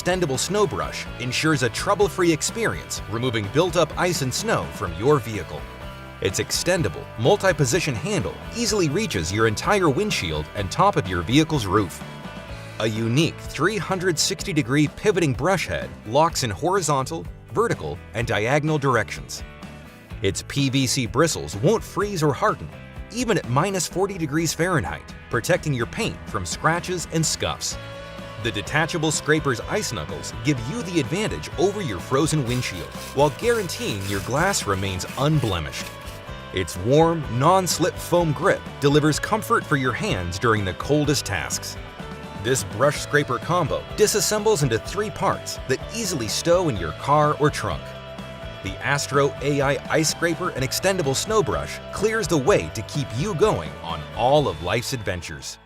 extendable snow brush ensures a trouble-free experience, removing built-up ice and snow from your vehicle. Its extendable, multi-position handle easily reaches your entire windshield and top of your vehicle's roof. A unique 360-degree pivoting brush head locks in horizontal, vertical, and diagonal directions. Its PVC bristles won't freeze or harden, even at -40 degrees Fahrenheit, protecting your paint from scratches and scuffs. The detachable scraper's ice knuckles give you the advantage over your frozen windshield, while guaranteeing your glass remains unblemished. Its warm, non-slip foam grip delivers comfort for your hands during the coldest tasks. This brush scraper combo disassembles into 3 parts that easily stow in your car or trunk. The Astro AI Ice Scraper and Extendable Snow Brush clears the way to keep you going on all of life's adventures.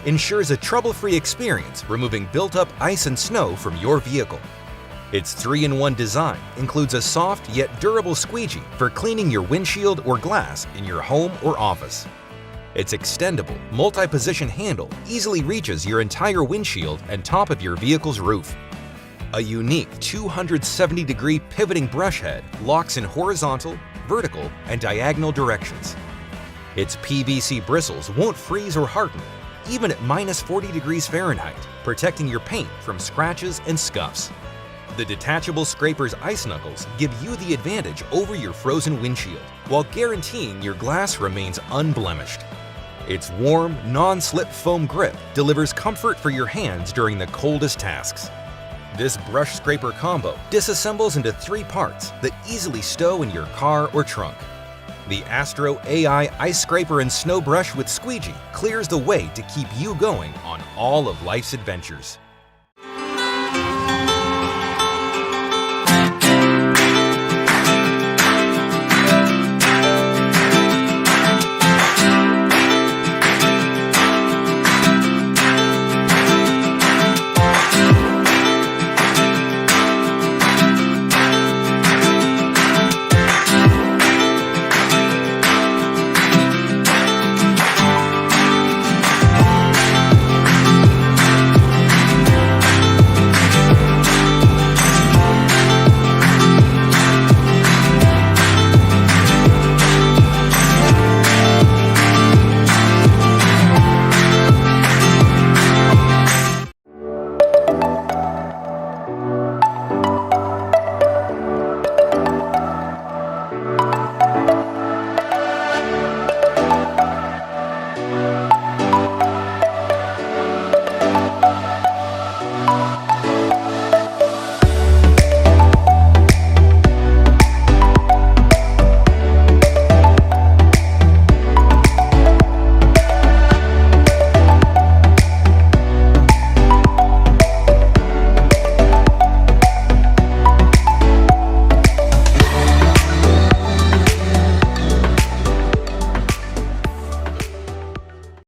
Ensures a trouble-free experience, removing built-up ice and snow from your vehicle. Its 3-in-1 design includes a soft yet durable squeegee for cleaning your windshield or glass in your home or office. Its extendable, multi-position handle easily reaches your entire windshield and top of your vehicle's roof. A unique 270-degree pivoting brush head locks in horizontal, vertical, and diagonal directions. Its PVC bristles won't freeze or harden, even at -40 degrees Fahrenheit, protecting your paint from scratches and scuffs. The detachable scraper's ice knuckles give you the advantage over your frozen windshield, while guaranteeing your glass remains unblemished. Its warm, non-slip foam grip delivers comfort for your hands during the coldest tasks. This brush scraper combo disassembles into 3 parts that easily stow in your car or trunk. The Astro AI Ice Scraper and Snow Brush with Squeegee clears the way to keep you going on all of life's adventures.